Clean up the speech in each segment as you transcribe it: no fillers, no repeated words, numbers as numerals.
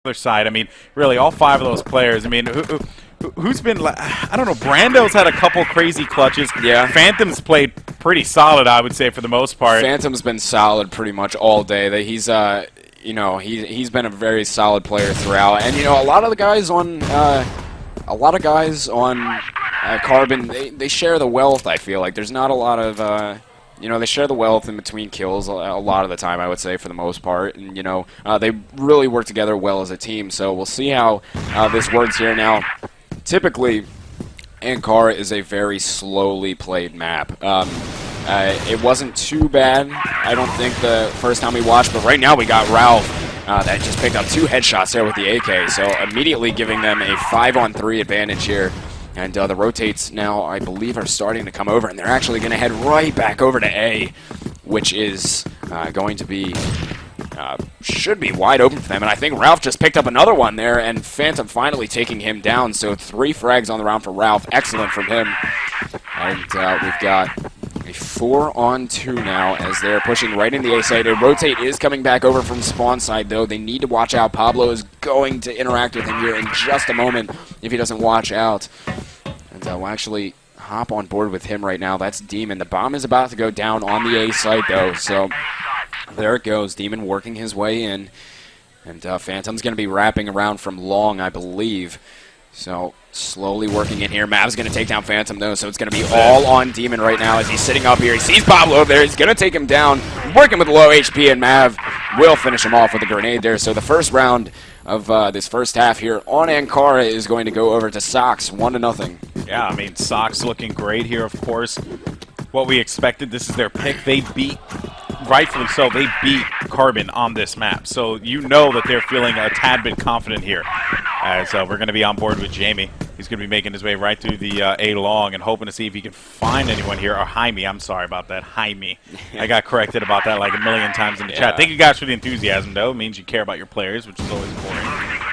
other side, I mean, really, all 5 of those players, I mean, who's been, I don't know, Brando's had a couple crazy clutches. Yeah. Phantom's played pretty solid, I would say, for the most part. Phantom's been solid pretty much all day. He's, you know, he's been a very solid player throughout. And, you know, a lot of guys on Carbon, they share the wealth, I feel like. There's not a lot of, you know, they share the wealth in between kills a lot of the time, I would say, for the most part. And, you know, they really work together well as a team. So we'll see how this works here. Now, typically, Ankara is a very slowly played map. It wasn't too bad, I don't think, the first time we watched. But right now we got Ralph that just picked up 2 headshots there with the AK. So immediately giving them a 5-on-3 advantage here. And the rotates now, I believe, are starting to come over, and they're actually going to head right back over to A, which is going to be, should be wide open for them. And I think Ralph just picked up another one there, and Phantom finally taking him down. So 3 frags on the round for Ralph. Excellent from him. And we've got a 4-on-2 now as they're pushing right in the A side. A rotate is coming back over from spawn side, though. They need to watch out. Pablo is going to interact with him here in just a moment if he doesn't watch out. And we'll actually hop on board with him right now. That's Demon. The bomb is about to go down on the A site, though. So there it goes. Demon working his way in. And Phantom's going to be wrapping around from long, I believe. So slowly working in here. Mav's going to take down Phantom, though, so it's going to be all on Demon right now as he's sitting up here. He sees Pablo over there. He's going to take him down, working with low HP, and Mav will finish him off with a grenade there. So the first round of this first half here on Ankara is going to go over to Sox, 1-0. Yeah, I mean, Sox looking great here, of course. What we expected, this is their pick. They beat, rightfully so, they beat Carbon on this map. So you know that they're feeling a tad bit confident here. As we're going to be on board with Jaime. He's going to be making his way right through the A long and hoping to see if he can find anyone here. Or Jaime, I'm sorry about that. Jaime. I got corrected about that like a million times in the chat. Thank you guys for the enthusiasm, though. It means you care about your players, which is always important.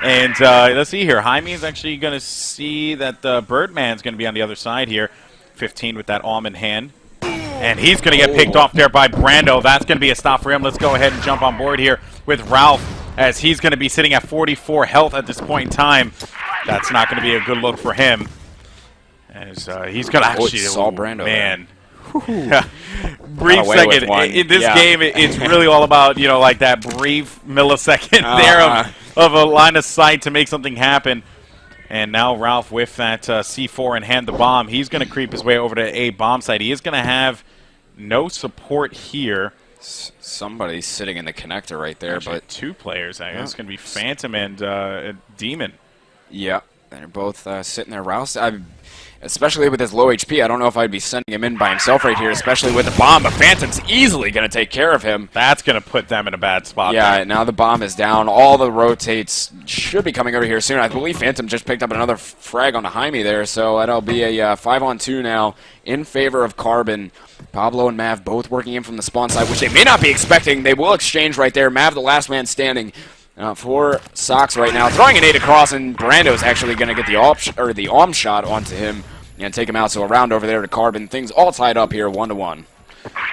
And let's see here. Jaime is actually going to see that Birdman's going to be on the other side here. 15 with that arm in hand. And he's going to get picked off there by Brando. That's going to be a stop for him. Let's go ahead and jump on board here with Ralph, as he's going to be sitting at 44 health at this point in time. That's not going to be a good look for him. As he's going to actually... saw Brando, man. Brief second. In this game, it's really all about, you know, like that brief millisecond there of a line of sight to make something happen. And now Ralph with that C4 in hand, the bomb. He's going to creep his way over to A bomb site. He is going to have no support here. Somebody's sitting in the connector right there. Actually, but 2 players. I guess it's going to be Phantom and Demon. Yeah, they're both sitting there. Rouse, especially with his low HP, I don't know if I'd be sending him in by himself right here, especially with the bomb, but Phantom's easily going to take care of him. That's going to put them in a bad spot. Yeah, now the bomb is down. All the rotates should be coming over here soon. I believe Phantom just picked up another frag on the Jaime there, so that'll be a 5-on-2 now in favor of Carbon. Pablo and Mav both working in from the spawn side, which they may not be expecting. They will exchange right there. Mav, the last man standing. For Sox right now, throwing an 8 across, and Brando's actually going to get the arm shot onto him and take him out. So a round over there to Carbon. Things all tied up here, 1-1.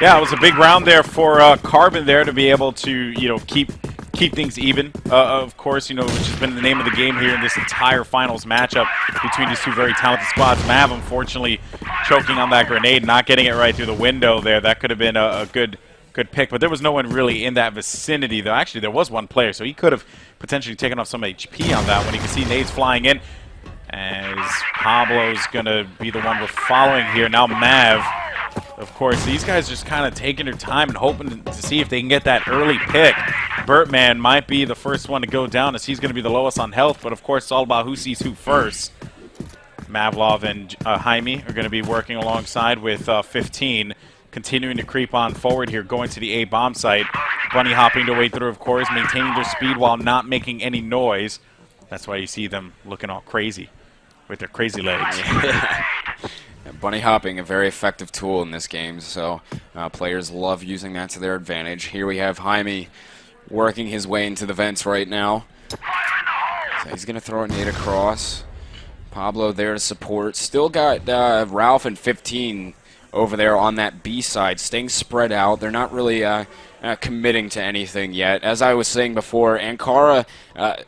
Yeah, it was a big round there for Carbon there to be able to, you know, keep things even. Of course, you know, which has been the name of the game here in this entire finals matchup between these 2 very talented squads. Mav, unfortunately, choking on that grenade, not getting it right through the window there. That could have been a good pick, but there was no one really in that vicinity, though. Actually, there was one player, so he could have potentially taken off some HP on that one. You can see nades flying in as Pablo's going to be the one we're following here. Now Mav, of course, these guys just kind of taking their time and hoping to see if they can get that early pick. Birdman might be the first one to go down as he's going to be the lowest on health, but of course it's all about who sees who first. Maveloff and Jaime are going to be working alongside with 15. Continuing to creep on forward here, going to the A bomb site. Bunny hopping their way through, of course, maintaining their speed while not making any noise. That's why you see them looking all crazy with their crazy legs. Yeah, bunny hopping, a very effective tool in this game, so players love using that to their advantage. Here we have Jaime working his way into the vents right now. So he's going to throw a nade across. Pablo there to support. Still got Ralph and 15 over there on that B side, staying spread out. They're not really committing to anything yet. As I was saying before, Ankara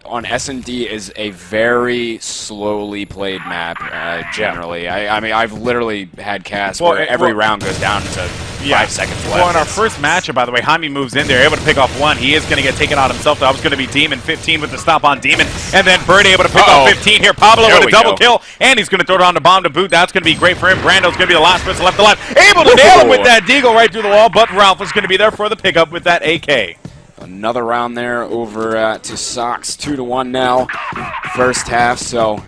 on S&D is a very slowly played map, generally. I mean, I've literally had casts where every round goes down to 5 seconds left. Well, in our first matchup, by the way, Jaime moves in there, able to pick off 1. He is going to get taken out himself. That was going to be Demon, 15 with the stop on Demon. And then Bird able to pick off 15 here. Pablo with a double kill, and he's going to throw down the bomb to boot. That's going to be great for him. Brando's going to be the last person left alive. Able to nail him with that deagle right through the wall, but Ralph is going to be there for the pickup with that AK. Another round there over to Sox, 2-1 now, first half. So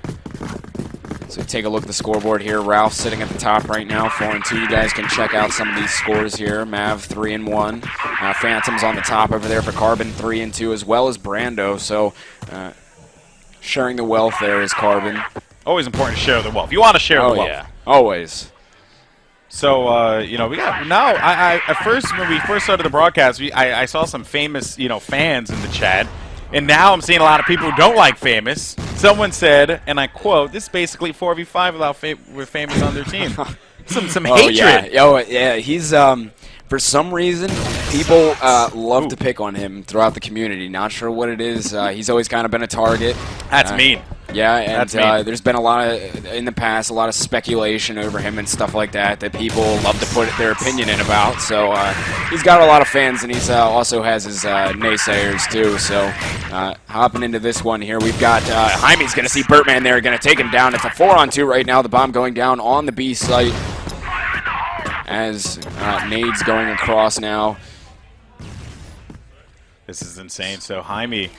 take a look at the scoreboard here. Ralph sitting at the top right now, 4-2. You guys can check out some of these scores here. Mav 3-1. Phantom's on the top over there for Carbon, 3-2, as well as Brando. So sharing the wealth there is Carbon. Always important to share the wealth. You want to share the wealth. Oh yeah, always. So, you know, we got now. At first, when we first started the broadcast, I saw some famous, you know, fans in the chat, and now I'm seeing a lot of people who don't like famous. Someone said, and I quote, "This is basically 4v5 without with famous on their team." Some hatred. Yeah. He's for some reason people love to pick on him throughout the community. Not sure what it is. He's always kind of been a target. That's mean. Yeah, and there's been a lot of, in the past, a lot of speculation over him and stuff like that people love to put their opinion in about. So he's got a lot of fans, and he's also has his naysayers too. So hopping into this one here, we've got Jaime's going to see Birdman there, going to take him down. It's a 4-on-2 right now. The bomb going down on the B site as Nade's going across now. This is insane. So Jaime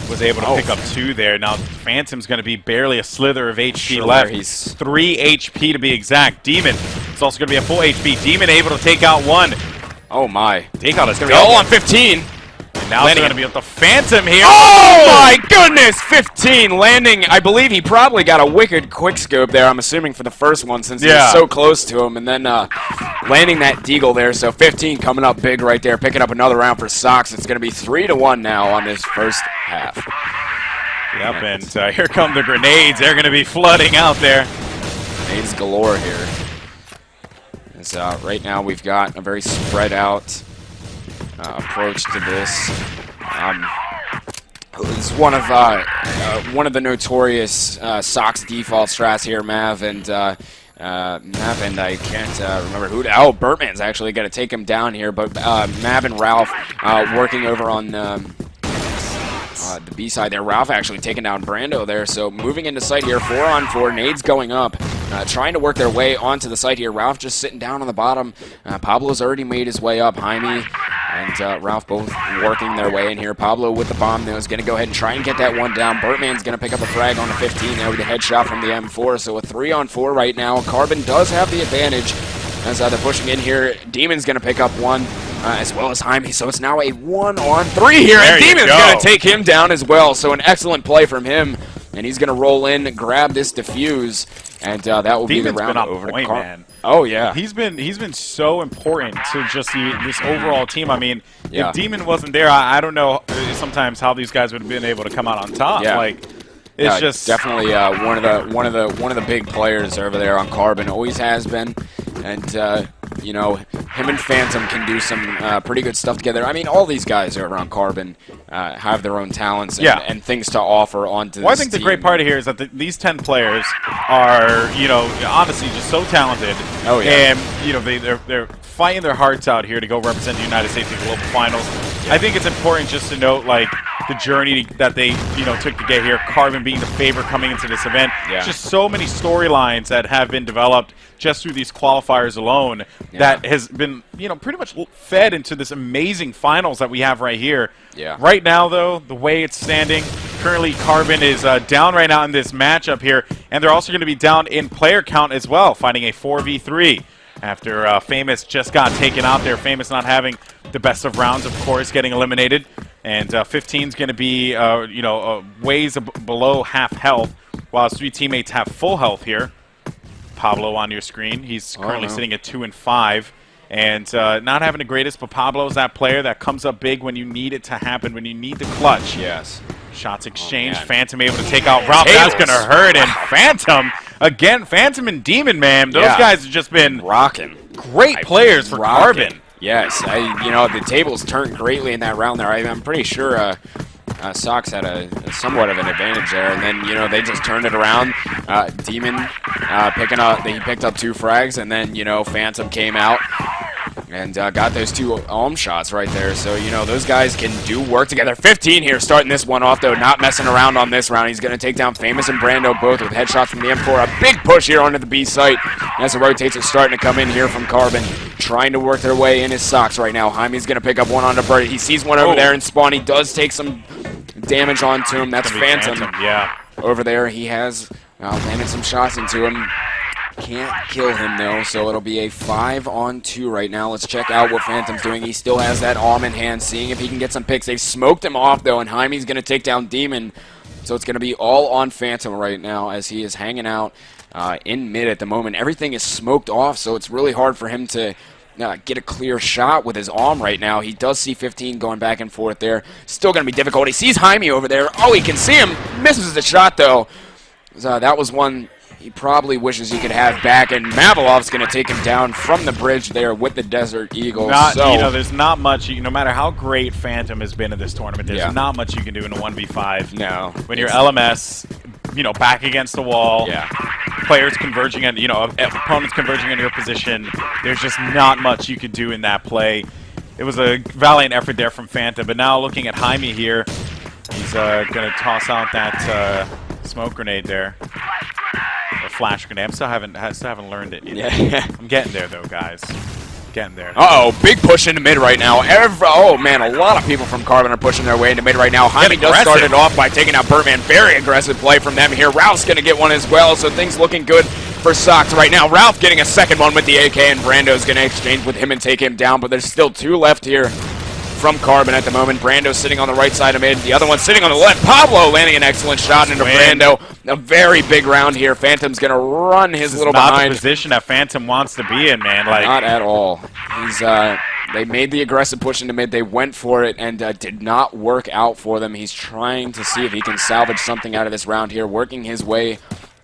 was able to pick up 2 there. Now Phantom's going to be barely a slither of HP left. He's 3 HP to be exact. Demon is also going to be a full HP. Demon able to take out 1. Oh my. Takeout is going to be all on 15. And now they're going to be with the Phantom here. Oh my goodness! 15 landing. I believe he probably got a wicked quick scope there, I'm assuming, for the first one since he was so close to him. And then landing that deagle there. So 15 coming up big right there, picking up another round for Sox. It's going to be 3-1 now on this first half. Yep, and here come the grenades. They're going to be flooding out there. Grenades galore here. As, right now we've got a very spread out approach to this. It's one of the notorious Sox default strats here, Mav, and I can't remember who. Oh, Birdman's actually going to take him down here, but Mav and Ralph working over on the B side there. Ralph actually taking down Brando there, so moving into sight here, 4-on-4. Nades going up, trying to work their way onto the site here. Ralph just sitting down on the bottom. Pablo's already made his way up. Jaime and Ralph both working their way in here. Pablo with the bomb though is going to go ahead and try and get that one down. Birdman's going to pick up a frag on the 15 there with a headshot from the M4. So a 3-on-4 right now. Carbon does have the advantage as they're pushing in here. Demon's going to pick up 1. As well as Jaime, so it's now a 1-on-3 here, and Demon's going to take him down as well, so an excellent play from him, and he's going to roll in, grab this defuse, and that will be the round over to Carbon. Oh, yeah. He's been so important to just this overall team. I mean, if Demon wasn't there, I don't know sometimes how these guys would have been able to come out on top. Yeah. Like, it's just definitely one of the big players over there on Carbon. Always has been, and you know, him and Phantom can do some pretty good stuff together. I mean, all these guys over on Carbon have their own talents and things to offer onto this I think the great part here is that these 10 players are, you know, honestly just so talented. Oh, yeah. And, you know, they're fighting their hearts out here to go represent the United States in the global finals. I think it's important just to note, like, the journey that they, you know, took to get here. Carbon being the favorite coming into this event. Just so many storylines that have been developed just through these qualifiers alone that has been, you know, pretty much fed into this amazing finals that we have right here. Right now, though, the way it's standing, currently Carbon is down right now in this matchup here, and they're also going to be down in player count as well, fighting a 4v3. After Famous just got taken out there, Famous not having the best of rounds, of course, getting eliminated. And 15's going to be, you know, ways below half health, while his 3 teammates have full health here. Pablo on your screen. He's currently sitting at 2 and 5. And not having the greatest, but Pablo's that player that comes up big when you need it to happen, when you need the clutch. Shots exchanged. Phantom able to take out Ralph. That's going to hurt. And Phantom, again, Phantom and Demon, man. Those guys have just been rocking. Great players for Carbon. Yes, you know, the tables turned greatly in that round there. I'm pretty sure Sox had a somewhat of an advantage there, and then, you know, they just turned it around. Demon he picked up 2 frags, and then, you know, Phantom came out and got those 2 Alm shots right there. So, you know, those guys can do work together. 15 here, starting this one off, though, not messing around on this round. He's going to take down Famous and Brando both with headshots from the M4. A big push here onto the B site as the rotates are starting to come in here from Carbon, trying to work their way in his Sox right now. Jaime's going to pick up one onto Bird. He sees one over there in Spawn. He does take some damage onto him. That's Phantom. Yeah. Over there, he has landed some shots into him. Can't kill him, though, so it'll be a 5-on-2 right now. Let's check out what Phantom's doing. He still has that Alm in hand, seeing if he can get some picks. They've smoked him off, though, and Jaime's going to take down Demon. So it's going to be all on Phantom right now as he is hanging out in mid at the moment. Everything is smoked off, so it's really hard for him to get a clear shot with his Alm right now. He does see 15 going back and forth there. Still going to be difficult. He sees Jaime over there. Oh, he can see him. Misses the shot, though. So that was one he probably wishes he could have back, and maveloff's going to take him down from the bridge there with the Desert Eagle. You know, there's not much, no matter how great Phantom has been in this tournament, there's not much you can do in a 1v5. No. When you're LMS, you know, back against the wall, players converging on, you know, opponents converging on your position, there's just not much you could do in that play. It was a valiant effort there from Phantom, but now looking at Jaime here, he's going to toss out that smoke grenade there. Or flash grenade. I still haven't learned it yet. Yeah. I'm getting there, though, guys. Getting there. Uh-oh, big push into mid right now. Oh, man, a lot of people from Carbon are pushing their way into mid right now. Jaime does start it off by taking out Birdman. Very aggressive play from them here. Ralph's going to get one as well, so things looking good for Sox right now. Ralph getting a second one with the AK, and Brando's going to exchange with him and take him down, but there's still 2 left here from Carbon at the moment. Brando sitting on the right side of mid. The other one sitting on the left. Pablo landing an excellent shot into Brando. A very big round here. Phantom's going to run his little behind. Not the position that Phantom wants to be in, man. Like, not at all. He's they made the aggressive push into mid. They went for it and did not work out for them. He's trying to see if he can salvage something out of this round here, working his way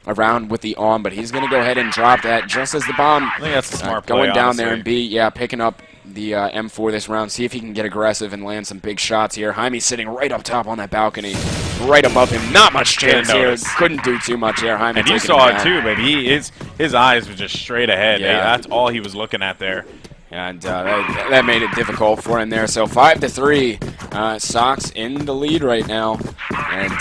around with the Alm, but he's going to go ahead and drop that just as the bomb I think that's a smart play, going down honestly. there and picking up the M4 this round. See if he can get aggressive and land some big shots here. Jaime's sitting right up top on that balcony, right above him. Not much chance here. Couldn't do too much there. Jaime, and you saw it too, but his eyes were just straight ahead. Yeah. That's all he was looking at there. And that made it difficult for him there. So 5-3, Sox in the lead right now. And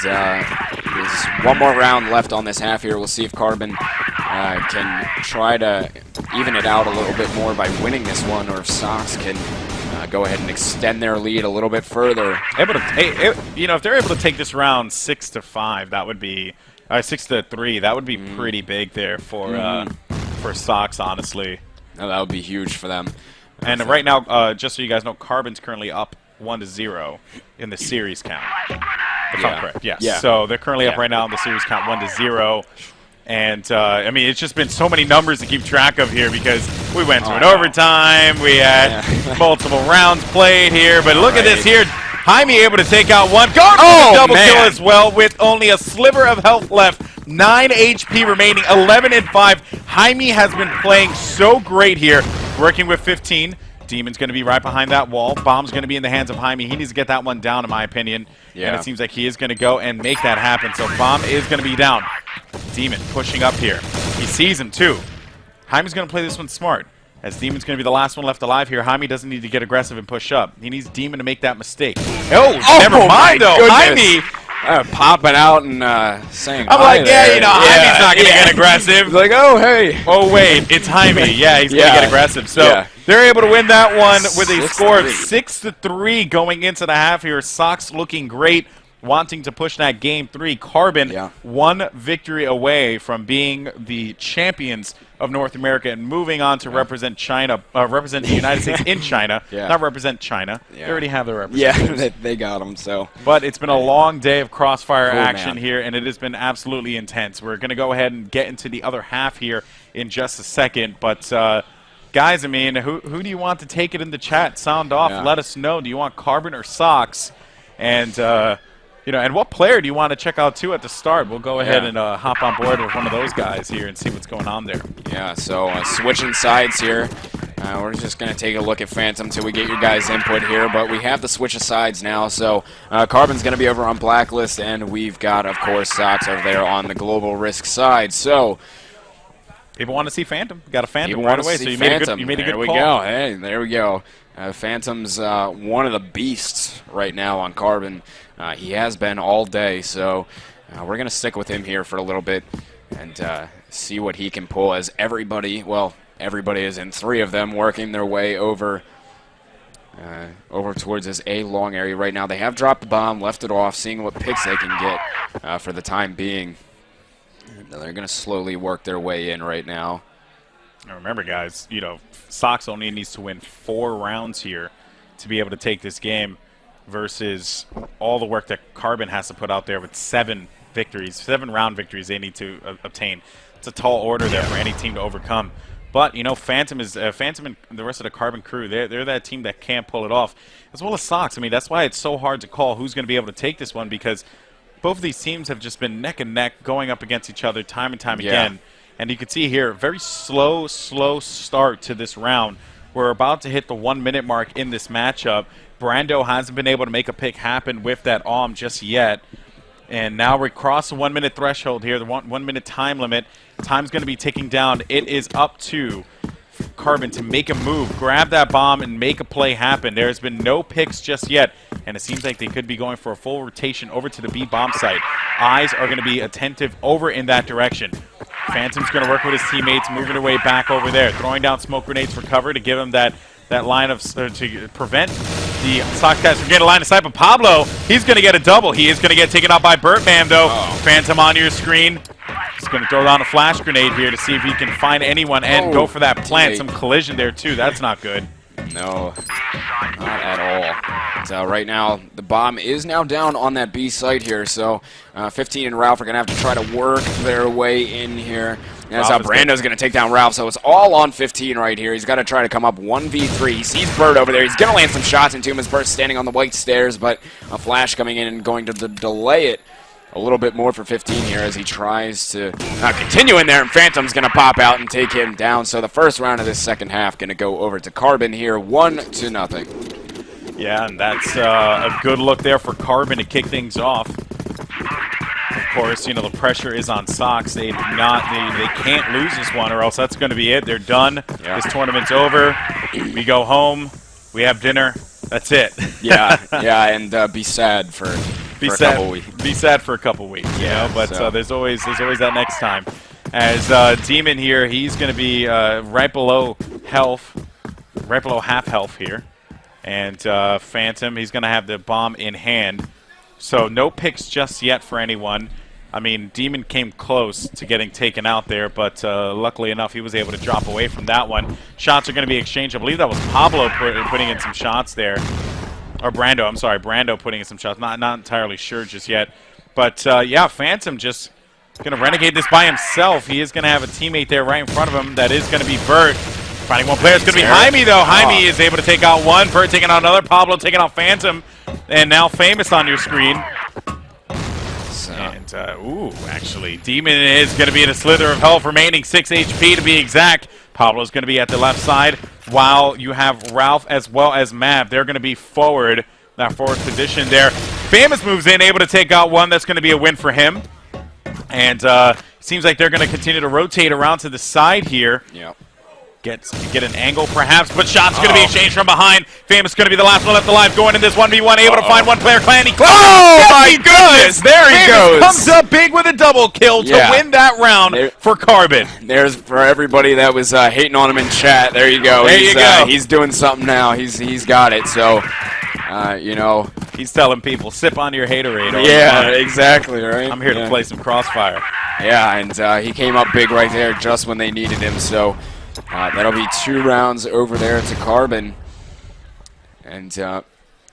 there's one more round left on this half here. We'll see if Carbon can try to even it out a little bit more by winning this one, or if Sox can go ahead and extend their lead a little bit further. You know, if they're able to take this round 6-5, that would be 6-3. That would be pretty big there for Sox, honestly. Oh, that would be huge for them. And right now, just so you guys know, Carbon's currently up 1-0 in the series count. If I'm correct, yes. Yeah. So they're currently up right now in the series count 1-0. And, I mean, it's just been so many numbers to keep track of here because we went to an overtime. We had multiple rounds played here. But look at this here. Jaime able to take out one. Going for the double kill as well with only a sliver of health left. 9 HP remaining, 11-5. Jaime has been playing so great here, working with 15. Demon's going to be right behind that wall. Bomb's going to be in the hands of Jaime. He needs to get that one down, in my opinion. Yeah. And it seems like he is going to go and make that happen. So Bomb is going to be down. Demon pushing up here. He sees him, too. Jaime's going to play this one smart, as Demon's going to be the last one left alive here. Jaime doesn't need to get aggressive and push up. He needs Demon to make that mistake. Oh, never mind, though. Jaime popping out and saying I'm like, there. you know, Jaime's not going to get aggressive. He's like, oh, hey. Oh, wait, it's Jaime. Yeah, he's going to get aggressive. So they're able to win that one with a score of 6-3 going into the half here. Sox looking great, wanting to push that game 3. Carbon, one victory away from being the champions of North America and moving on to represent China, represent the United States in China. Not represent China. They already have their representatives. Yeah, they got them. So, but it's been a long day of Crossfire action here, and it has been absolutely intense. We're going to go ahead and get into the other half here in just a second. But, guys, I mean, who do you want to take it in the chat? Sound off. Let us know. Do you want Carbon or Sox? And, you know, and what player do you want to check out, too, at the start? We'll go ahead and hop on board with one of those guys here and see what's going on there. Yeah, so switching sides here. We're just going to take a look at Phantom till we get your guys' input here, but we have the switch of sides now, so Carbon's going to be over on Blacklist, and we've got, of course, Sox over there on the Global Risk side. So people want to see Phantom. Got a Phantom people right want to away, see so you Phantom. made a good call. There we go. Hey, there we go. Phantom's one of the beasts right now on Carbon. He has been all day, so we're going to stick with him here for a little bit and see what he can pull as everybody, well, everybody is in 3 of them working their way over towards this A long area right now. They have dropped the bomb, left it off, seeing what picks they can get for the time being. And they're going to slowly work their way in right now. Now remember, guys, Sox only needs to win 4 rounds here to be able to take this game versus all the work that Carbon has to put out there with 7 victories, 7-round victories they need to obtain. It's a tall order there for any team to overcome. But, Phantom and the rest of the Carbon crew, they're that team that can't pull it off, as well as Sox. I mean, that's why it's so hard to call who's going to be able to take this one, because both of these teams have just been neck and neck going up against each other time and time again. And you can see here, very slow start to this round. We're about to hit the 1-minute mark in this matchup. Brando hasn't been able to make a pick happen with that AWM just yet. And now we cross the 1-minute threshold here, the 1-minute time limit. Time's going to be ticking down. It is up to Carbon to make a move, grab that bomb, and make a play happen. There's been no picks just yet, and it seems like they could be going for a full rotation over to the B bomb site. Eyes are going to be attentive over in that direction. Phantom's going to work with his teammates, moving their way back over there, throwing down smoke grenades for cover to give him that line of to prevent the Sox guys from getting a line of sight. But Pablo, he's going to get a double. He is going to get taken out by Birdman, though. Phantom on your screen. He's going to throw down a flash grenade here to see if he can find anyone and go for that plant. Some collision there, too. That's not good. No, not at all. So right now, the bomb is now down on that B site here. So 15 and Ralph are going to have to try to work their way in here. As Brando's going to take down Ralph, so it's all on 15 right here. He's got to try to come up 1v3. He sees Bird over there. He's going to land some shots into him as Bird's standing on the white stairs, but a flash coming in and going to delay it a little bit more for 15 here as he tries to continue in there, and Phantom's going to pop out and take him down. So the first round of this second half going to go over to Carbon here, 1-0. Yeah, and that's a good look there for Carbon to kick things off. Of course, the pressure is on Sox. They can't lose this one, or else that's going to be it. They're done. Yeah. This tournament's over. We go home. We have dinner. That's it. yeah, and be sad for a couple weeks. Be sad for a couple weeks, But so. there's always that next time. As Demon here, he's going to be right below health, right below half health here. And Phantom, he's going to have the bomb in hand. So no picks just yet for anyone. I mean, Demon came close to getting taken out there, but luckily enough, he was able to drop away from that one. Shots are going to be exchanged. I believe that was Pablo putting in some shots there. Or Brando, I'm sorry, Brando putting in some shots. Not entirely sure just yet. But, yeah, Phantom just going to renegade this by himself. He is going to have a teammate there right in front of him. That is going to be Bert. Finding one player. It's going to be Jaime, though. Jaime is able to take out one. Bert taking out another. Pablo taking out Phantom. And now Famous on your screen. And, actually, Demon is going to be in a slither of health, remaining 6 HP to be exact. Pablo's going to be at the left side, while you have Ralph as well as Mav. They're going to be forward, that forward position there. Famous moves in, able to take out one. That's going to be a win for him. And seems like they're going to continue to rotate around to the side here. Yep. Get an angle perhaps, but shots going to be exchanged from behind. Famous going to be the last one left alive, going in this 1v1, able to find one player. Clan, he closes. Oh my goodness, there he goes. Comes up big with a double kill to win that round for Carbon. There's for everybody that was hating on him in chat. There you go. There you go. He's doing something now. He's got it. So, he's telling people, sip on your haterade. Yeah, exactly, right? I'm here to play some Crossfire. Yeah, and he came up big right there just when they needed him. So that'll be 2 rounds over there to Carbon. And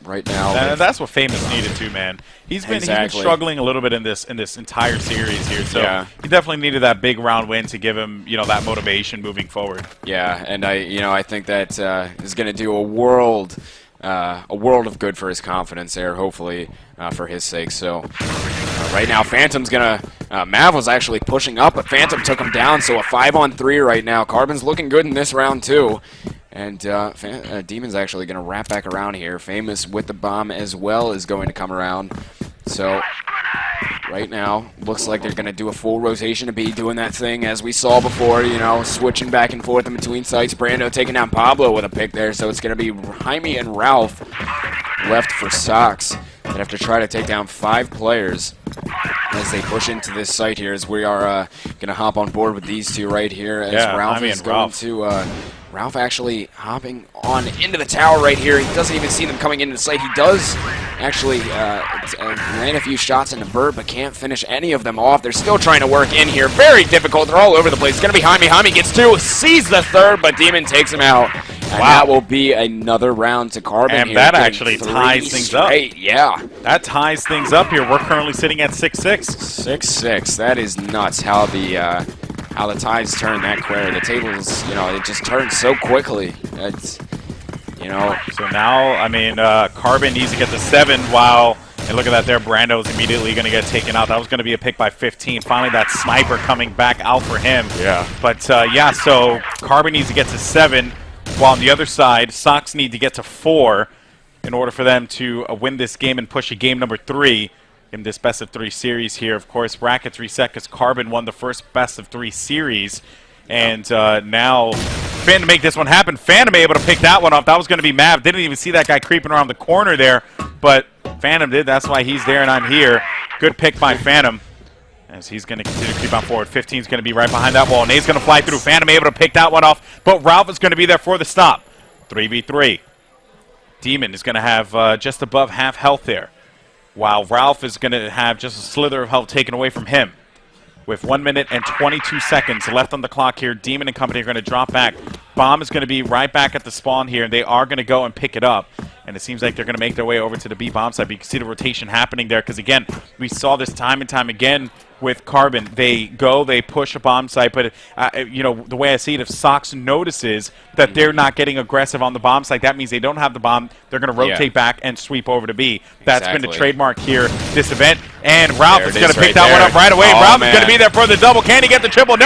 right now, that's what Famous needed too, man. He's been struggling a little bit in this entire series here. So he definitely needed that big round win to give him that motivation moving forward. Yeah, and I think that is going to do a world of good for his confidence there, hopefully, for his sake. So right now, Phantom's going to... Mav was actually pushing up, but Phantom took him down, so a 5-on-3 right now. Carbon's looking good in this round, too. And Demon's actually going to wrap back around here. Famous with the bomb as well is going to come around. So right now, looks like they're going to do a full rotation to be doing that thing as we saw before, you know, switching back and forth in between sites. Brando taking down Pablo with a pick there, so it's going to be Jaime and Ralph left for Sox that have to try to take down 5 players as they push into this site here, as we are going to hop on board with these two right here, as Ralph is going to... Ralph actually hopping on into the tower right here. He doesn't even see them coming into the site. He does actually land a few shots into Bird, but can't finish any of them off. They're still trying to work in here. Very difficult. They're all over the place. It's going to be Jaime. Jaime gets 2, sees the 3rd, but Demon takes him out. And that will be another round to Carbon and here. That actually ties things up. Yeah. That ties things up here. We're currently sitting at 6-6. 6-6. That is nuts how the tides turn that quick. The tables, you know, it just turns so quickly. It's, you know. So now, I mean, Carbon needs to get to 7 while, and look at that there, Brando's immediately going to get taken out. That was going to be a pick by 15. Finally, that sniper coming back out for him. Yeah. But, yeah, so Carbon needs to get to 7, while on the other side, Sox need to get to 4 in order for them to win this game and push a game number 3 in this best-of-3 series here. Of course, brackets reset because Carbon won the first best-of-3 series. And now, Phantom to make this one happen. Phantom able to pick that one off. That was going to be Mav. Didn't even see that guy creeping around the corner there. But Phantom did. That's why he's there and I'm here. Good pick by Phantom, as he's going to continue to creep on forward. 15 is going to be right behind that wall. Nate's going to fly through. Phantom able to pick that one off. But Ralph is going to be there for the stop. 3v3. Demon is going to have just above half health there, while Ralph is going to have just a slither of health taken away from him. With 1 minute and 22 seconds left on the clock here, Demon and company are going to drop back. Bomb is going to be right back at the spawn here, and they are going to go and pick it up. And it seems like they're going to make their way over to the B bomb side. But you can see the rotation happening there, because, again, we saw this time and time again with Carbon. They go, they push a bomb site, but, you know, the way I see it, if Sox notices that they're not getting aggressive on the bomb site, that means they don't have the bomb. They're going to rotate back and sweep over to B. That's been the trademark here, this event. And Ralph is going to pick that one up right away. Ralph is going to be there for the double. Can he get the triple? No,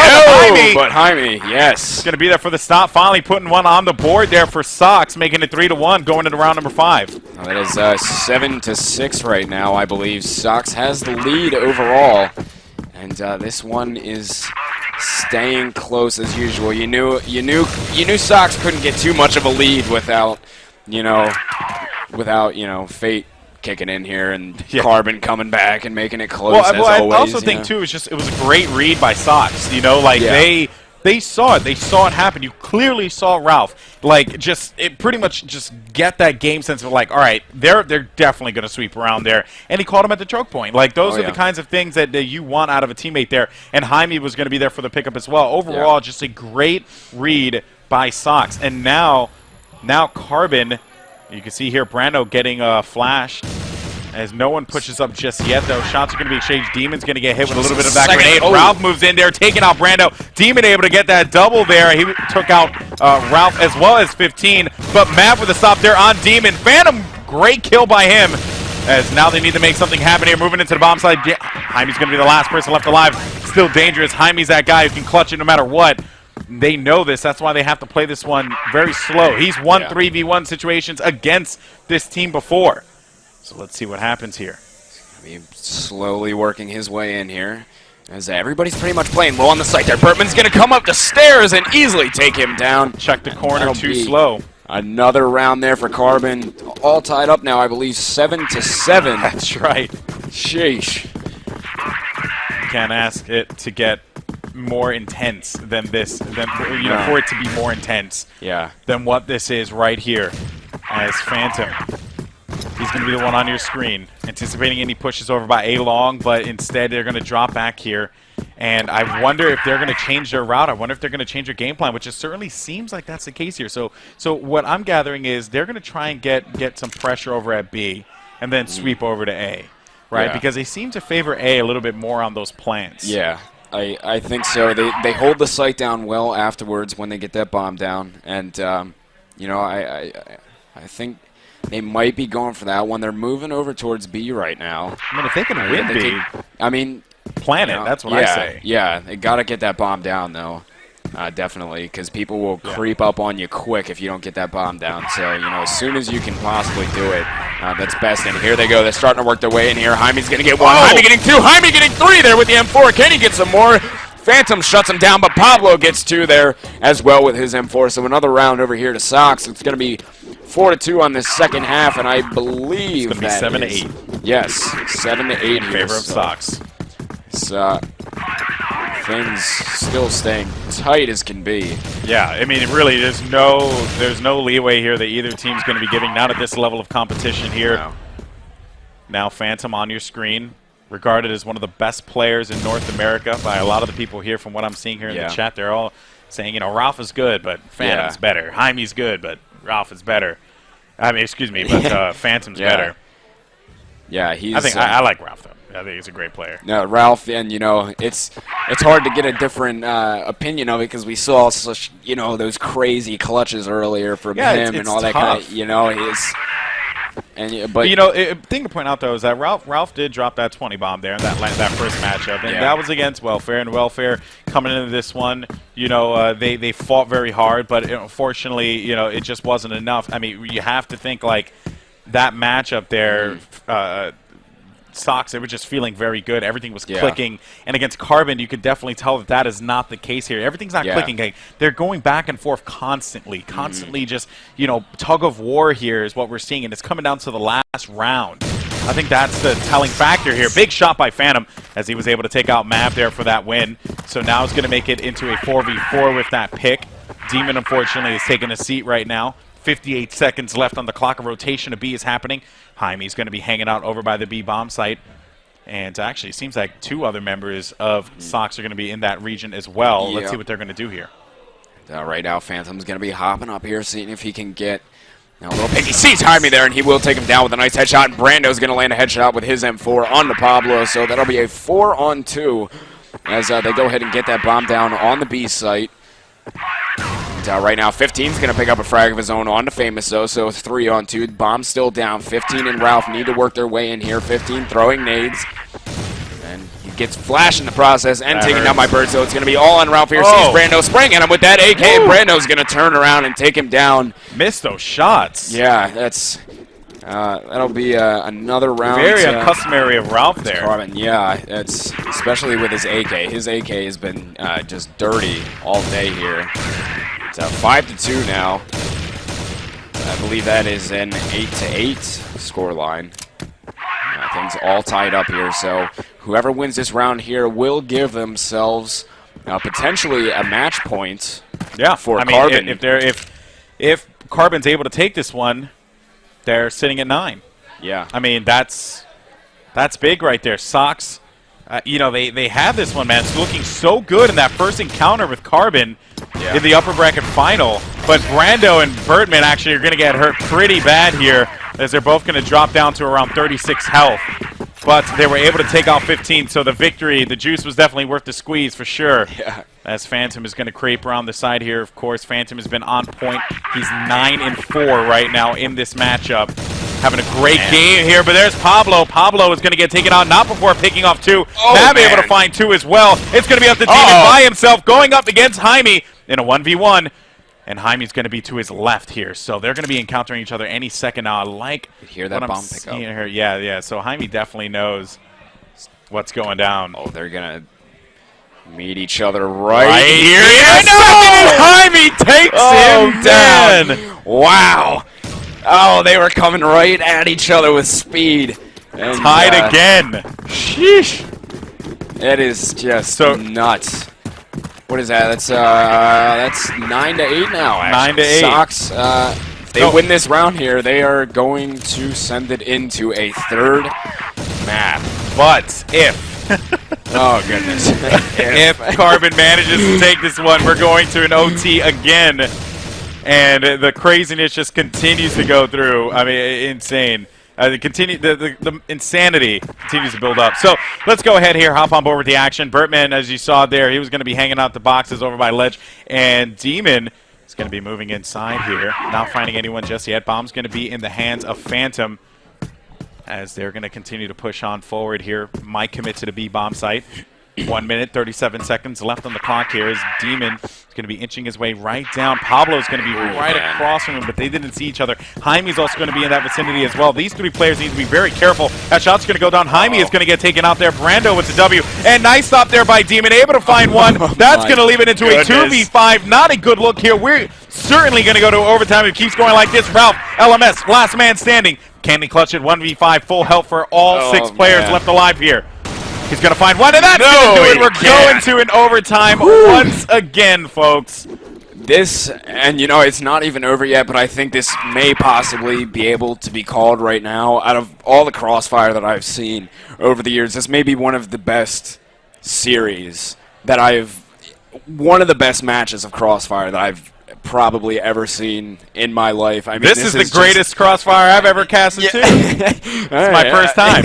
but Jaime, yes. He's going to be there for the stop. Finally putting one on the board there for Sox, making it 3-1, going into round number 5. Well, that is 7-6 right now, I believe. Sox has the lead overall. And this one is staying close as usual. You knew Sox couldn't get too much of a lead without fate kicking in here and Carbon coming back and making it close as always. I also think too, it was a great read by Sox. You know, like they saw it. They saw it happen. You clearly saw Ralph, like, pretty much just get that game sense of, like, all right, they're definitely going to sweep around there. And he caught him at the choke point. Like, those are the kinds of things that you want out of a teammate there. And Jaime was going to be there for the pickup as well. Overall, just a great read by Sox. And now Carbon, you can see here Brando getting flashed. As no one pushes up just yet, though. Shots are going to be exchanged. Demon's going to get hit with a little bit of that grenade. Ralph moves in there, taking out Brando. Demon able to get that double there. He took out Ralph as well as 15. But Mav with a stop there on Demon. Phantom, great kill by him. As now they need to make something happen here. Moving into the bomb side. Jaime's going to be the last person left alive. Still dangerous. Jaime's that guy who can clutch it no matter what. They know this. That's why they have to play this one very slow. He's won 3v1 situations against this team before. So let's see what happens here. He's slowly working his way in here, as everybody's pretty much playing low on the site there. Bertman's going to come up the stairs and easily take him down. Check the corner, too slow. Another round there for Carbon. All tied up now, I believe, 7-7. That's right. Sheesh. Can't ask it to get more intense than this, for it to be more intense than what this is right here as Phantom. He's going to be the one on your screen, anticipating any pushes over by A-Long, but instead they're going to drop back here. And I wonder if they're going to change their route. I wonder if they're going to change their game plan, which certainly seems like that's the case here. So what I'm gathering is they're going to try and get some pressure over at B and then sweep over to A, right? Because they seem to favor A a little bit more on those plants. Yeah, I think so. They hold the site down well afterwards when they get that bomb down. And, you know, I think they might be going for that one. They're moving over towards B right now. I mean, if they can win B, I mean, plan it. That's what I say. Yeah, they got to get that bomb down, though. definitely, because people will creep up on you quick if you don't get that bomb down. So, you know, as soon as you can possibly do it, that's best. And here they go. They're starting to work their way in here. Jaime's going to get one. Jaime getting two. Jaime getting three there with the M4. Can he get some more? Phantom shuts him down, but Pablo gets two there as well with his M4. So another round over here to Sox. It's going to be 4-2 on this second half, and I believe it's going to be 7-8. Yes, 7-8 in favor of Sox. So things still staying tight as can be. Yeah, I mean, really, there's no leeway here that either team's going to be giving. Not at this level of competition here. No. Now Phantom on your screen, regarded as one of the best players in North America by a lot of the people here. From what I'm seeing here in the chat, they're all saying, you know, Ralph is good, but Phantom's better. Jaime's good, but Ralph is better. I mean, excuse me, but Phantom's better. Yeah, he's. I think I like Ralph though. I think he's a great player. No, Ralph, and you know, it's hard to get a different opinion of it because we saw such, you know, those crazy clutches earlier from him and all that kind of, you know, but you know, thing to point out though is that Ralph did drop that 20 bomb there in that first matchup, and that was against Welfare, and Welfare coming into this one, you know, they fought very hard, but unfortunately, you know, it just wasn't enough. I mean, you have to think like that matchup there. Sox, they were just feeling very good. Everything was clicking. And against Carbon, you could definitely tell that that is not the case here. Everything's not clicking. They're going back and forth constantly. Just, you know, tug of war here is what we're seeing. And it's coming down to the last round. I think that's the telling factor here. Big shot by Phantom as he was able to take out Mav there for that win. So now it's going to make it into a 4v4 with that pick. Demon, unfortunately, is taking a seat right now. 58 seconds left on the clock. A rotation of B is happening. Jaime's going to be hanging out over by the B bomb site. And actually, it seems like two other members of Sox are going to be in that region as well. Let's see what they're going to do here. Right now, Phantom's going to be hopping up here, seeing if he can get a little pick. He sees Jaime there, and he will take him down with a nice headshot. And Brando's going to land a headshot with his M4 on the Pablo. So that'll be a 4-on-2 as they go ahead and get that bomb down on the B site. Right now, 15's going to pick up a frag of his own on the Famous, though, so 3-on-2. Bomb still down. 15 and Ralph need to work their way in here. 15 throwing nades. And he gets flash in the process and taking down my bird, so it's going to be all on Ralph here. Sees Brando spraying at him with that AK, and Brando's going to turn around and take him down. Missed those shots. Yeah, that's... that'll be another round. Very uncustomary of Ralph there. Carbon, yeah, it's especially with his AK. His AK has been just dirty all day here. It's 5-2 now. I believe that is an 8-8 scoreline. Things all tied up here, so whoever wins this round here will give themselves potentially a match point. For Carbon. If Carbon's able to take this one, they're sitting at 9. Yeah. I mean, that's big right there. Sox, you know, they have this one, man. It's looking so good in that first encounter with Carbon in the upper bracket final. But Brando and Birdman actually are going to get hurt pretty bad here as they're both going to drop down to around 36 health. But they were able to take out 15, so the victory, the juice was definitely worth the squeeze for sure. Yeah. As Phantom is going to creep around the side here, of course. Phantom has been on point. He's 9-4 right now in this matchup. Having a great game here, but there's Pablo. Pablo is going to get taken out, not before picking off 2. Mav able to find 2 as well. It's going to be up to Demon by himself, going up against Jaime in a 1v1. And Jaime's going to be to his left here, so they're going to be encountering each other any second now. I like hear that bomb pick up here. Yeah. So Jaime definitely knows what's going down. Oh, they're going to meet each other right here. Jaime takes him down. Wow. Oh, they were coming right at each other with speed. And, tied again. Sheesh. It is just so nuts. What is that? That's 9-8 now. Actually. 9-8. Sox, if they win this round here, they are going to send it into a third map. But if oh goodness, if Carbon manages to take this one, we're going to an OT again, and the craziness just continues to go through. I mean, insane. The insanity continues to build up. So let's go ahead here, hop on board with the action. Bertman, as you saw there, he was going to be hanging out the boxes over by Ledge. And Demon is going to be moving inside here. Not finding anyone just yet. Bomb's going to be in the hands of Phantom as they're going to continue to push on forward here. Might commit to the B bomb site. 1 minute, 37 seconds left on the clock here as Demon is going to be inching his way right down. Pablo's going to be right across from him, but they didn't see each other. Jaime's also going to be in that vicinity as well. These three players need to be very careful. That shot's going to go down. Jaime is going to get taken out there. Brando with the W. And nice stop there by Demon, able to find one. That's going to leave it into a 2v5. Not a good look here. We're certainly going to go to overtime if it keeps going like this. Ralph, LMS, last man standing. Can he clutch it? 1v5, full health for all 6 players left alive here. He's going to find one, and that's going to do it. We're going to an overtime once again, folks. This, and you know, it's not even over yet, but I think this may possibly be able to be called right now. Out of all the Crossfire that I've seen over the years, this may be one of the best series that one of the best matches of Crossfire that I've probably ever seen in my life. I mean, this is the greatest Crossfire I've ever casted too. It's my first time.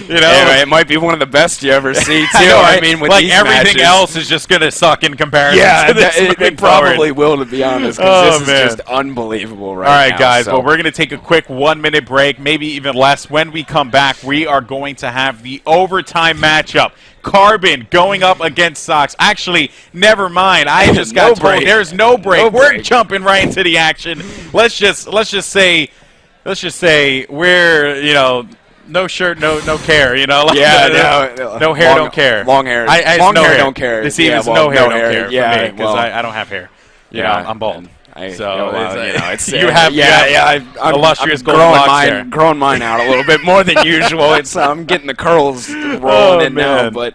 You know, anyway, it might be one of the best you ever see too. I mean, with like these everything matches, else is just gonna suck in comparison. Yeah, to this it probably will, to be honest, because this is just unbelievable right now. All right, guys. Well, we're gonna take a quick 1 minute break, maybe even less. When we come back, we are going to have the overtime matchup. Carbon going up against Sox. Actually, never mind. I just got told there's no break. We're jumping right into the action. Let's just say we're, you know, no shirt, no care. You know, like no hair, don't care. Long hair, long hair, don't care. This even's no hair, don't care for me because well, I don't have hair. You know, I'm bald. It's you have I'm illustrious golden locks there. Growing mine out a little bit more than usual. It's I'm getting the curls rolling in now, but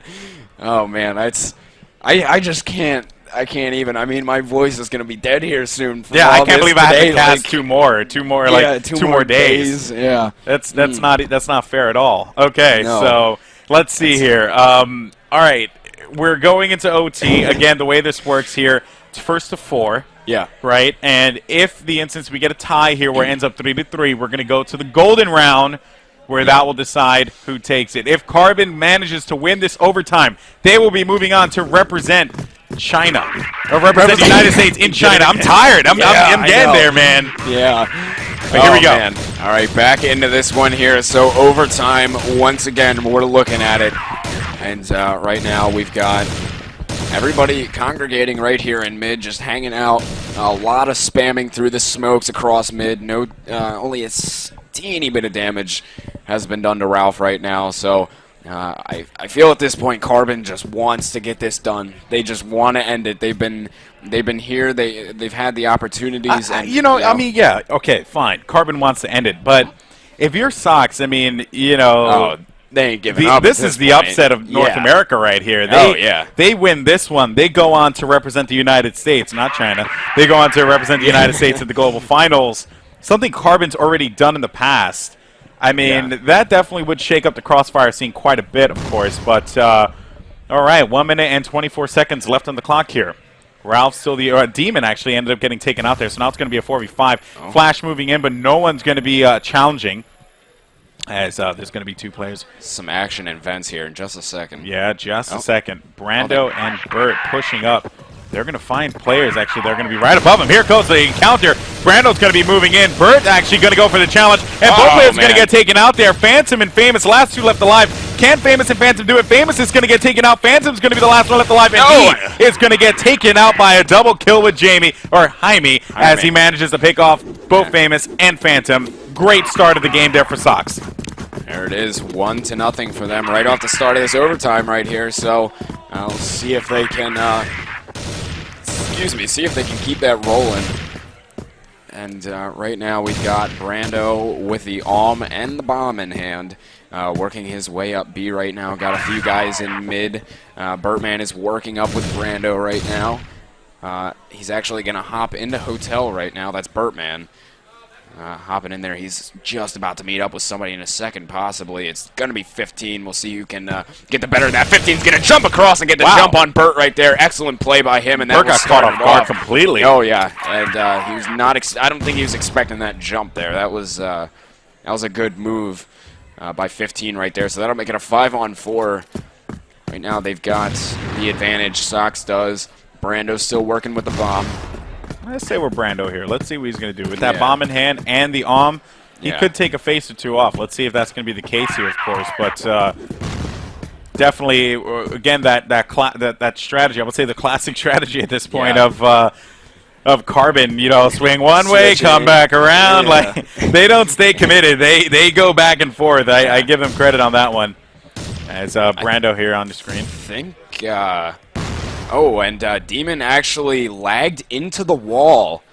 oh man, I just can't. I can't even. I mean, my voice is gonna be dead here soon. I can't believe I have to cast two more days. Yeah, that's not fair at all. Okay, so let's see here. All right, we're going into OT again. The way this works here, it's first to 4. Yeah. Right? And if the instance we get a tie here where it ends up 3-3, we're going to go to the golden round where that will decide who takes it. If Carbon manages to win this overtime, they will be moving on to represent China. Or represent the United States in China. I'm tired. I'm getting there, man. Yeah. But here we go. Man. All right, back into this one here. So overtime, once again, we're looking at it. And right now we've got everybody congregating right here in mid, just hanging out. A lot of spamming through the smokes across mid. No, only a teeny bit of damage has been done to Ralph right now. So I feel at this point Carbon just wants to get this done. They just want to end it. They've been here. They've had the opportunities. I mean, yeah, okay, fine. Carbon wants to end it, but if you're Sox, I mean, you know. They ain't giving up. This is the upset of North America right here. They win this one. They go on to represent the United States, not China. They go on to represent the United States at the global finals. Something Carbon's already done in the past. I mean, that definitely would shake up the Crossfire scene quite a bit, of course. But, all right, 1 minute and 24 seconds left on the clock here. Ralph still the Demon actually ended up getting taken out there, so now it's going to be a 4v5. Flash moving in, but no one's going to be challenging. As there's going to be 2 players. Some action and vents here in just a second. Yeah, just a second. Brando and Burt pushing up. They're going to find players, actually. They're going to be right above him. Here goes the encounter. Brando's going to be moving in. Burt actually going to go for the challenge. And both players are going to get taken out there. Phantom and Famous, last 2 left alive. Can Famous and Phantom do it? Famous is going to get taken out. Phantom's going to be the last one left alive. And he is going to get taken out by a double kill with Jaime, as he manages to pick off both Famous and Phantom. Great start of the game there for Sox. There it is, 1-0 for them right off the start of this overtime right here. So I'll see if they can, see if they can keep that rolling. And right now we've got Brando with the and the bomb in hand, working his way up B right now. Got a few guys in mid. Birdman is working up with Brando right now. He's actually going to hop into Hotel right now. That's Birdman. Hopping in there. He's just about to meet up with somebody in a second, possibly. It's going to be 15. We'll see who can get the better of that. 15's going to jump across and get the jump on Burt right there. Excellent play by him. And Burt got caught off guard completely. Oh, yeah. And he was not I don't think he was expecting that jump there. That was a good move by 15 right there. So that'll make it a 5-on-4. Right now they've got the advantage. Sox does. Brando's still working with the bomb. Let's say we're Brando here. Let's see what he's going to do. With that bomb in hand and the he could take a face or 2 off. Let's see if that's going to be the case here, of course. But definitely, again, that strategy. I would say the classic strategy at this point of Carbon. You know, swing one way, come back around. Like they don't stay committed. They go back and forth. I give them credit on that one. As Brando here on the screen. I think. Oh, and Demon actually lagged into the wall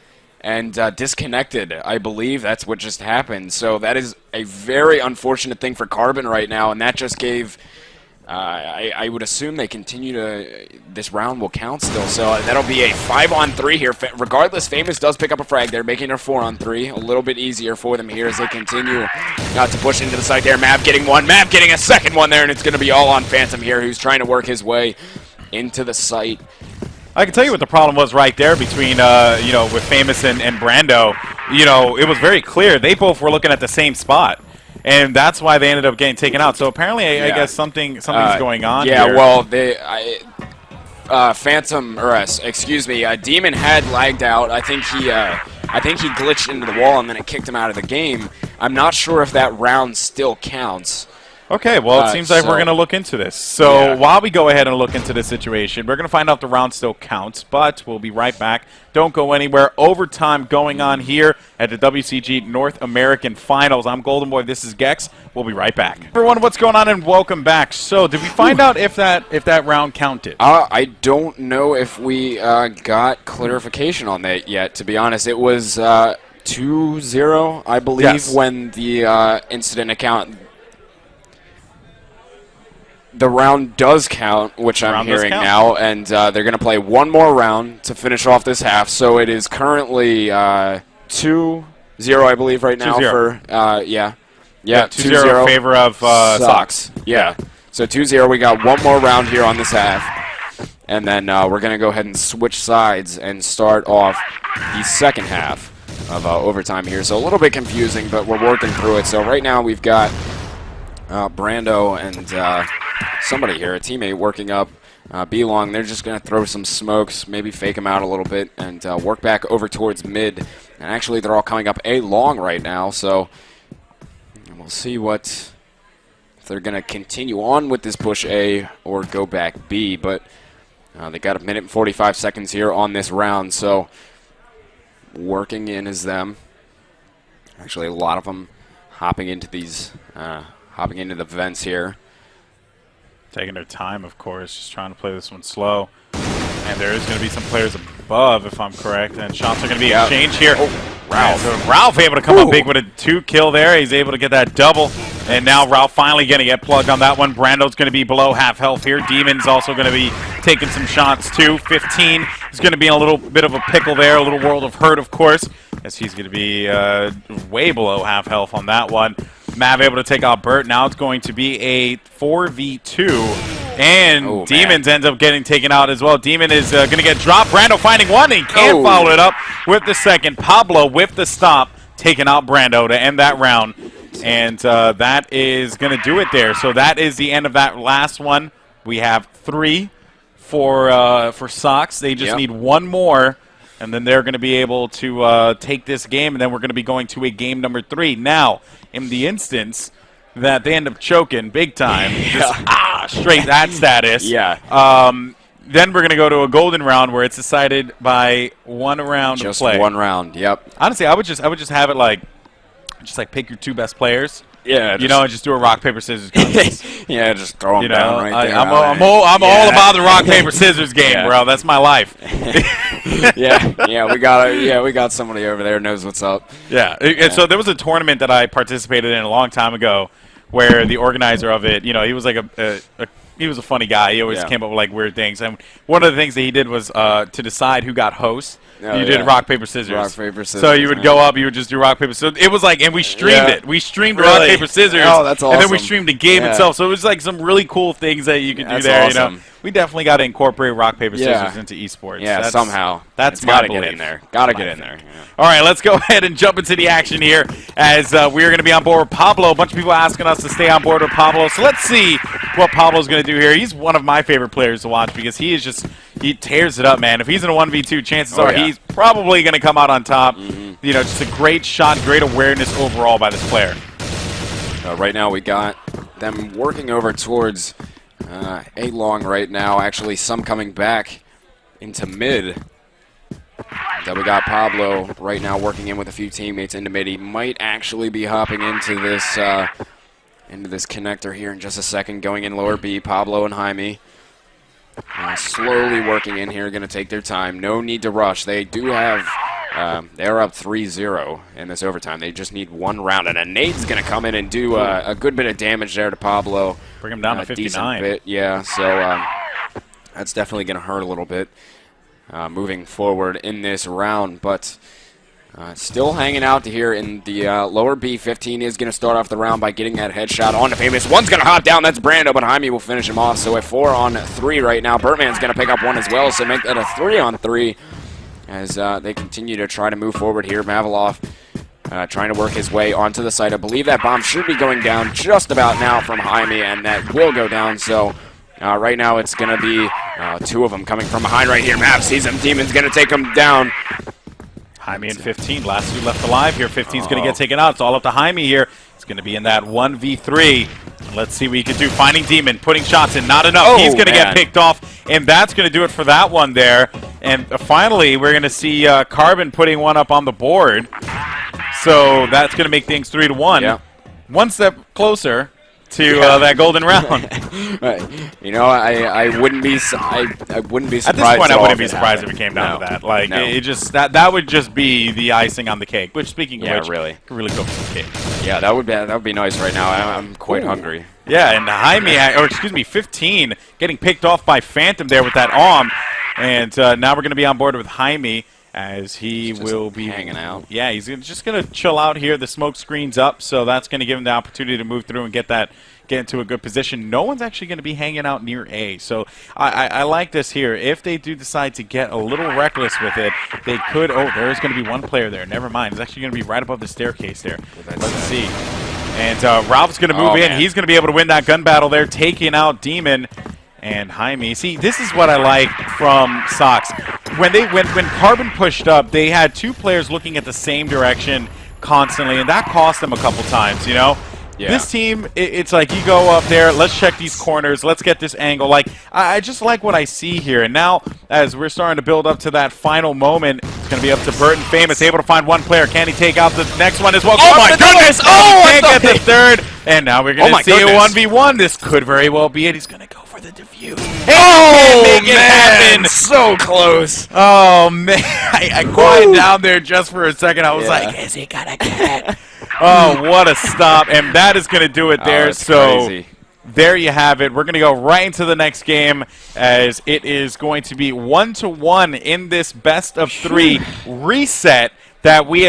and disconnected. I believe that's what just happened. So that is a very unfortunate thing for Carbon right now, and that just gave. I would assume they continue to. This round will count still, so that'll be a 5-on-3 here. Regardless, Famous does pick up a frag. They're making it a 4-on-3. A little bit easier for them here as they continue not to push into the site there. Mav getting one. Mav getting a second one there, and it's going to be all on Phantom here, who's trying to work his way into the site. I can tell you what the problem was right there between, you know, with Famous and Brando. You know, it was very clear. They both were looking at the same spot. And that's why they ended up getting taken out. So apparently, I guess something's going on here. Yeah, well, Phantom, or excuse me, Demon had lagged out. I think he glitched into the wall and then it kicked him out of the game. I'm not sure if that round still counts. Okay, well, it seems like we're going to look into this. So while we go ahead and look into this situation, we're going to find out if the round still counts, but we'll be right back. Don't go anywhere. Overtime going on here at the WCG North American Finals. I'm Golden Boy. This is Gex. We'll be right back. Everyone, what's going on, and welcome back. So did we find out if that round counted? I don't know if we got clarification on that yet, to be honest. It was 2-0, I believe, when the incident account... The round does count, which I'm hearing now, and they're going to play one more round to finish off this half. So it is currently 2-0, I believe, right now for 2-0 in favor of Sox. Yeah. So 2-0. We got one more round here on this half, and then we're going to go ahead and switch sides and start off the second half of overtime here. So a little bit confusing, but we're working through it. So right now we've got Brando and somebody here, a teammate, working up B-Long. They're just going to throw some smokes, maybe fake them out a little bit, and work back over towards mid. And actually, they're all coming up A-Long right now, so we'll see if they're going to continue on with this push A or go back B. But they got 1 minute and 45 seconds here on this round, so working in is them. Actually, a lot of them hopping into these... hopping into the vents here. Taking their time, of course, just trying to play this one slow. And there is going to be some players above, if I'm correct. And shots are going to be exchanged here. Oh, Ralph. So Ralph able to come up big with a 2-kill there. He's able to get that double. And now Ralph finally going to get plugged on that one. Brando's going to be below half health here. Demon's also going to be taking some shots too. 15 is going to be in a little bit of a pickle there. A little world of hurt, of course, as he's going to be way below half health on that one. Mav able to take out Burt. Now it's going to be a 4v2. And Demons ends up getting taken out as well. Demon is going to get dropped. Brando finding one. And he can't follow it up with the second. Pablo with the stop, taking out Brando to end that round. And that is going to do it there. So that is the end of that last one. We have 3 for Sox. They just need one more. And then they're going to be able to take this game. And then we're going to be going to a game number 3. Now, in the instance that they end up choking big time, just straight that status. Then we're going to go to a golden round where it's decided by one round of play. Just one round, yep. Honestly, I would just have it like, pick your 2 best players. Yeah, you know, and just do a rock paper scissors contest. Just throw them down right there. I'm all about the rock paper scissors game, bro. That's my life. we got somebody over there who knows what's up. And so there was a tournament that I participated in a long time ago, where the organizer of it, you know, he was like he was a funny guy. He always came up with like weird things, and one of the things that he did was to decide who got host. You did rock, paper, scissors. Rock, paper, scissors. So you would go up, you would just do rock, paper, scissors. It was like, and we streamed it. We streamed rock, paper, scissors. Oh, that's awesome. And then we streamed the game itself. So it was like some really cool things that you could do there. Awesome. You know, we definitely got to incorporate rock, paper, scissors into esports. Yeah, somehow. That's got to get in there. Got to get in there. All right, let's go ahead and jump into the action here as we're going to be on board with Pablo. A bunch of people asking us to stay on board with Pablo. So let's see what Pablo's going to do here. He's one of my favorite players to watch because he tears it up, man. If he's in a 1v2, chances are he's probably going to come out on top. You know, just a great shot, great awareness overall by this player. Right now we got them working over towards A long right now. Actually, some coming back into mid. Then we got Pablo right now working in with a few teammates into mid. He might actually be hopping into this connector here in just a second. Going in lower B, Pablo and Jaime. Slowly working in here, going to take their time. No need to rush. They do have, they're up 3-0 in this overtime. They just need one round, and a nade's going to come in and do a good bit of damage there to Pablo. Bring him down to 59. Bit, yeah, so that's definitely going to hurt a little bit moving forward in this round, but still hanging out here in the lower B. 15 is going to start off the round by getting that headshot on to Famous. One's going to hop down. That's Brando, but Jaime will finish him off. So at 4-on-3 right now. Birdman's going to pick up one as well, so make that a 3-on-3 as they continue to try to move forward here. Maveloff trying to work his way onto the site. I believe that bomb should be going down just about now from Jaime, and that will go down. So right now it's going to be two of them coming from behind right here. Mav sees him. Demon's going to take him down. Jaime and 15, last two left alive here. 15's going to get taken out. It's all up to Jaime here. It's going to be in that 1v3. Let's see what he can do. Finding Demon, putting shots in, not enough. He's going to get picked off, and that's going to do it for that one there. And finally, we're going to see Carbon putting one up on the board. So that's going to make things 3-1. Yeah. One step closer to that golden round. You know, I wouldn't be I wouldn't be surprised. At this point, I wouldn't be surprised if it came down to that. Like it just that would just be the icing on the cake. Which, speaking of which, really could really go for some cake. Yeah, that would be nice right now. I'm quite hungry. Yeah, and Jaime, or excuse me, 15 getting picked off by Phantom there with that arm, and now we're going to be on board with Jaime. As he will be hanging out. Yeah, he's just going to chill out here. The smoke screen's up, so that's going to give him the opportunity to move through and get into a good position. No one's actually going to be hanging out near A, so I like this here. If they do decide to get a little reckless with it, they could. Oh, there's going to be one player there. Never mind. It's actually going to be right above the staircase there. Let's see. And Ralph's going to move in. Man. He's going to be able to win that gun battle there, taking out Demon. And Jaime, see, this is what I like from Sox. When Carbon pushed up, they had two players looking at the same direction constantly, and that cost them a couple times, you know? Yeah. This team, it's like you go up there, let's check these corners, let's get this angle. Like, I just like what I see here. And now, as we're starting to build up to that final moment, it's going to be up to Burton Famous, able to find one player. Can he take out the next one as well? Oh, my goodness! Oh, he can't get the third. And now we're going to see a 1v1. This could very well be it. He's going to go for the defuse. Oh, make it happen. So close. Oh, man. I quieted down there just for a second. I was like, is he going to get it? Oh, what a stop. And that is going to do it there. So crazy. There you have it. We're going to go right into the next game as it is going to be 1-1 in this best of 3 reset that we